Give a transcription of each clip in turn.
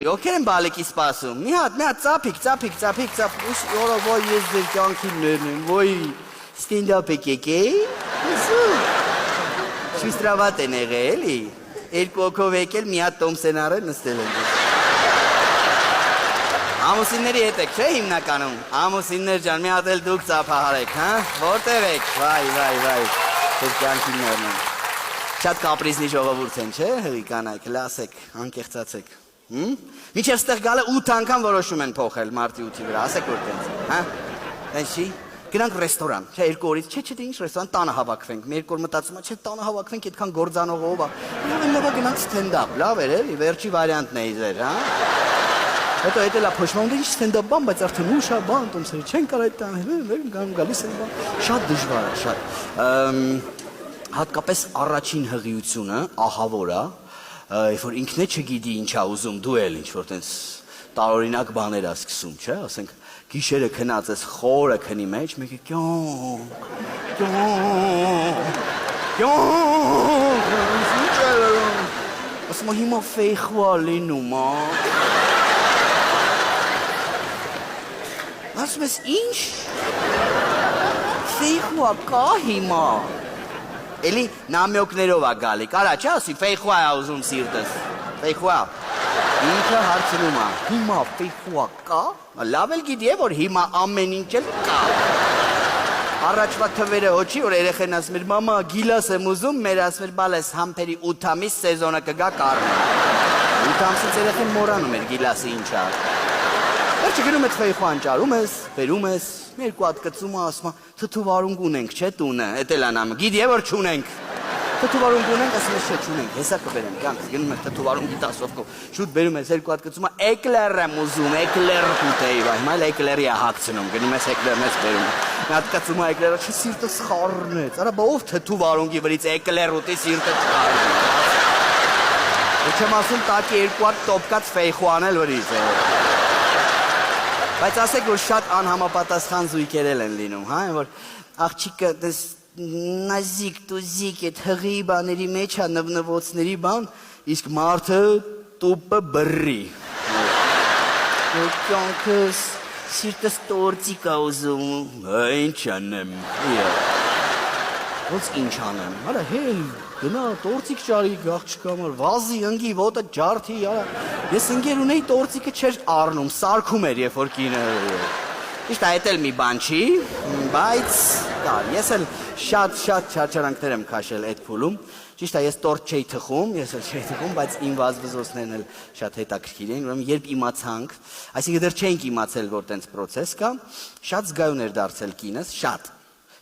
Ովքեր են բալիկի սպասում։ Մի հատ, ծափիկ, որով ես ձեր կյանքին ներնեմ, ոյ ստենդափ եք եկել։ Շուստրավատ են եղել, էլի։ Երկու օքով եկել, մի հատ Տոմսեն առել նստել են։ Ամուսինների հետ եք, չէ՞ հիմնականում։ Ամուսիններ ջան, մի հատ էլ դուք ծափահարեք, հա։ Որտեղ եք։ Վայ։ Ձեր կյանքին ներնեմ։ Շատ կապրիզնի ժողովուրդ են, չէ՞, հղի կանայք, լասեք, անկեղծացեք։ Միջև ստեղ գալը 8 անգամ որոշում են փոխել մարտի 8-ի վրա, ասեք որ տենց, հա, տենց չի, գնանք ռեստորան, չէ, 2 օրից, չէ, ինչ ռեստորան, տանը հավաքվենք, մի 2 օր մտածում է, չէ, տանը հավաքվենք, այդքան գործանողով, լավ գնանք ստենդափ, լավ էր, էլի, վերջի վարիանտն է իզեր, հա, հետո հետ էլա փոշմանում, ինչ ստենդափ բան, բայց արդեն ուշ է բան, տոմսերի չեն կար այդ տան, գալիս են բան, շատ դժվար է, շատ, հատկապես առաջին հղիությունը, ահավոր է, If որ ինքն է չգիտի ինչ է ուզում, դու էլ ինչ-որ տենց տարօրինակ բաներ է սկսում, չէ, ասենք գիշերը քնած ես խորը քնի մեջ, մեկը ասում հիմա ֆեյխվա լինում, ասում ես ինչ, ֆեյխվա կա հիմա, Էլի նամյոկներով է գալի, կարա չէ ասի, ֆեյխուա է ուզում սիրտս, ֆեյխուա, ինքը հարցնում է, հիմա ֆեյխուա կա, լավ էլ գիտի է, որ հիմա ամեն ինչ էլ կա, առաջվա թվերը հոչի, որ երեխեն ասում էր, մամա գիլաս եմ ուզում, մեր ասում էր, բալես համպերի 8 ամիս սեզոնը կգա կարմեն, 8 ամսից երեխեն մորանում էր գիլասը ինչ է, վերջը գնում ես ֆեյխուան ճարում ես, վերում ես, երկու հատ կծում է, ասում է, թթուվարունգ ունենք, չէ տունը, էդ էլ անամը, գիտի է, որ չունենք, թթուվարունգ ունենք, ասում ես, չէ, չունենք, հեսա կբերեմ, կյանք, գնում ես թթուվարունգի տասովքով, շուտ բերում ես, երկու հատ կծում է, էկլեր եմ ուզում, էկլեր կուտեի, հիմա էլ էկլերի է հագցնում, գնում ես էկլերն ես բերում, մի հատ կծում է էկլերը, չէ, սիրտը սխառնեց, արա, ով թթուվարունգի վրից էկլեր ուտի սիրտը չխառնեց, չեմ ասում տակի երկու հատ տոպկած ֆեյխուան էլ վրից է Բայց ասեք, որ շատ անհամապատասխան զույգերել են լինում, հա, որ աղջիկը դες նազիկ, տուզիկ, այդ հղի բաների մեջ է նվնվոցների բան, իսկ մարդը տուպը բրրի։ Կյանքս սիրտս տործիկ է ուզում, ինչ անեմ, ոնց ինչ անեմ, արա հել, գնա տործիկ ճարի աղջկա մար, վազի ընգի, ոտը ջարդի, ես ընգեր ունեի տործիկը չեր առնում, սարքում էր, երբ որ կինը, իշտ այդ էլ մի բան չի, բայց, ես էլ շատ չարչարանքներ եմ կաշել այդ փուլում, ճիշտ է, ես տորտ չէի թխում, բայց իմ վազվզոցներն էլ շատ հետաքրքիր են, ուրեմն երբ իմացանք, այսինքն դեռ չենք իմացել, որ տենց պրոցես կա, շատ զգայուն էր դարձել կինս, շատ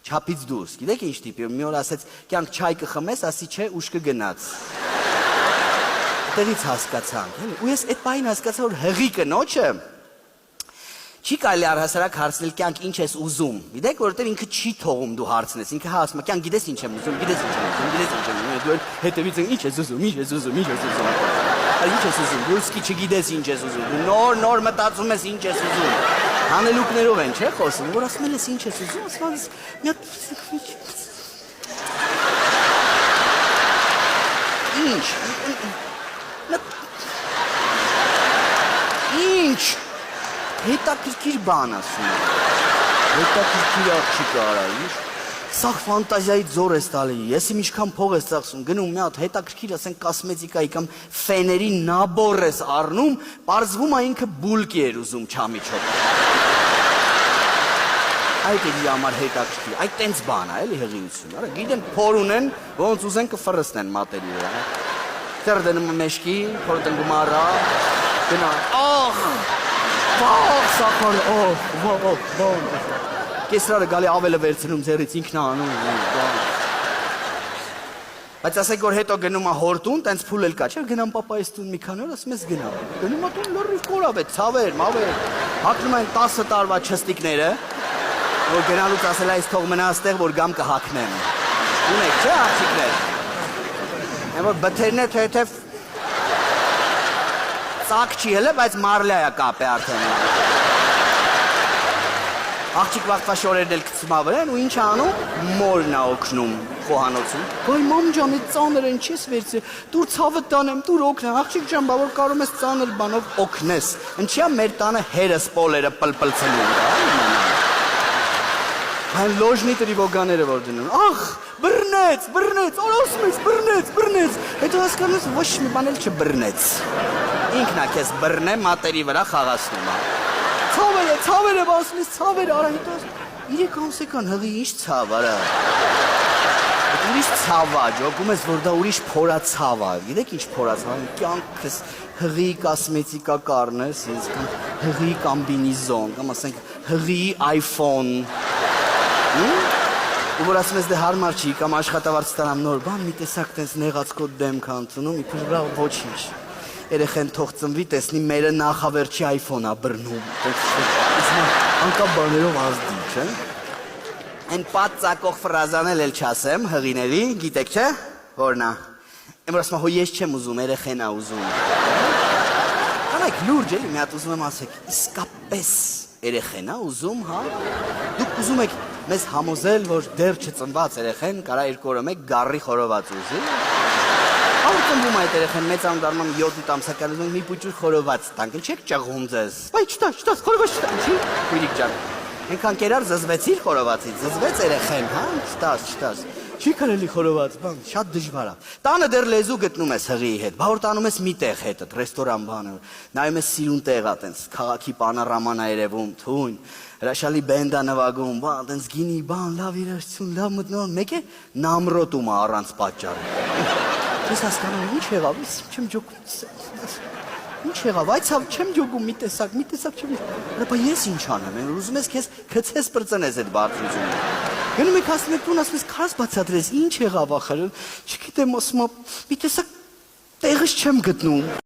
Չապից դուրս, գիտեք ինչ տիպի, մի օր ասեց, կյանք չայ կխմես, ասի չէ, ուշ կգնաց։ Տեղից հասկացանք, ու ես այդ պահին հասկացա, որ հղի կնոջը չի կարելի առհասարակ հարցնել կյանք ինչ ես ուզում, գիտեք, որովհետև ինքը չի թողում դու հարցնես, ինքը ասում է, կյանք գիտես ինչ եմ ուզում, դու էլ հետևից ինչ ես ուզում, ռուսկի չգիտես ինչ ես ուզում, դու նոր մտածում ես ինչ ես ուզում, հանելուկներով են, չէ՞ խոսում, որ ասում ես ինչ ես ուզում, ասում ես մի հատ ինչ հետաքրքիր բան ասում հետաքրքիր աղջիկ արա սաղ ֆանտազիայի ձոր ես տալի ես իմ ինչքան փող ես ծախսում գնում մի հատ հետաքրքիր ասենք կոսմետիկայի կամ ֆեների նաբոր ես առնում պարզվում է ինքը բուլկի էր ուզում չամիջով այդ էլի համար հետաքրքիր այդ տենց բան է էլի հղիություն արա գիտեն փոր ունեն ոնց ուզեն կֆրստեն մատերի վրա դեռ դնում մեշկի փորը տնգում արա գնա ախ Ահ, սախարը, կեսրարը գալի ավելը վերցնում ձերից ինքն է անում, բայց ասեք, որ հետո գնում է հորտուն, տենց փուլ էլ կա, չէ, գնամ պապայիս տուն մի քանի օր, ասում ես գնամ, գնում է տուն լրիվ կորավ է, ցավեր, մավեր, հագնում են 10 տարվա չստիկները, որ գնալուց ասել այս թող մնա այստեղ, որ գամ կհագնեմ, ունեք, չէ, աղջիկներ, որ բթերն է թեթև ծակ չի հլը, բայց մարլյա է կապ է արդեն։ աղջիկ վաղվա շորերն էլ գցում ավրեն ու ինչ անում, մորն է օգնում խոհանոցում։ Բայ մամ ջան, այդ ծանր են չես վերցրել, դուր ցավը տանեմ, դուր օգնեմ, աղջիկ ջան, բա որ կարող ես ծանր բանով օգնես։ Ինչի՞ մեր տանը հերը սպոլերը պլպլցելու են, Այն լոժնի տրիվոգաները որ դնում, ախ, բռնեց, արասում ես, բռնեց, հետո հասկանում ես ոչ մի բան էլ չբռնեց։ Ինքն է քեզ բռնե մատերի վրա խաղացնում, Ցավերը, ասում ես, ցավերը, արա հետո 3 ամսական հղի ինչ ցավ, արա։ Ուրիշ ցավ է, ջոգում ես, որ դա ուրիշ փորացավ է, գիտեք ինչ փորացավ, կյանքս հղի կոսմետիկա կառնես, կամ հղի կամբինիզոն, կամ ասենք հղի iPhone։ Ու որ ասում ես դե հարմար չի, կամ աշխատավարձ ստանամ նոր բան, մի տեսակ տես նեղացկոտ դեմք անցնում, իբր վրա ոչինչ։ Երեխեն թող ծնվի, տեսնի մերը նախավերջի iPhone-ա բռնում։ Անկապ բաներով ազդի, չէ։ Այն պատ ծակող ֆրազանել էլ չասեմ, հղիների, գիտեք չէ, որն է։ Եմ որ ասում հո ես չեմ ուզում, երեխեն ա ուզում։ Կանայք լուրջ էլի, մի հատ ուզում եմ ասեք, իսկապես երեխեն ա ուզում, հա։ Դուք ուզում եք մեզ համոզել, որ դեռ չծնված երեխեն կարա 2 օրը մեկ գառի խորոված ուզի։ Ահա ծնվում այդ երեխեն մեծանում դառնում 7-8 ամսական ուզում մի փուճուր խորոված տանք, չեք ճղում ձեզ։ Բայ չտաս, խորոված չտա, չի։ Քույրիկ ջան։ Այնքան կերար զզվեցիր խորովածից, զզվեց երեխեն, հա, չտաս։ Չի կարելի խորոված, բան, շատ դժվար է։ Տանը դեռ լեզու գտնում ես հղիի հետ, բա որ տանում ես մի տեղ հետդ, ռեստորան բանը, նայում ես սիրուն տեղ ա, տենց քաղաքի պանորաման ա երևում, թույն, հրաշալի բենդ ա նվագում, բան, տենց գինի, բան, լավ երաժշտություն, լավ մթնոլորտ, մեկ է նամրոտում ա առանց պատճառի։ Ես հասկանում ինչ եղավ, չեմ ջոկում։ Ինչ եղավ, այ ցավ չեմ ջոգում մի տեսակ չեմ։ Բայց ես ինչ անեմ, ուզում ես քեզ քցես բրծնես այդ բարձրությունը։ Գնում եք ասում եք տուն, ասում ես քարս բացատրես, ինչ եղավ ախր։ Չգիտեմ, ասում եմ, մի տեսակ տեղս չեմ գտնում։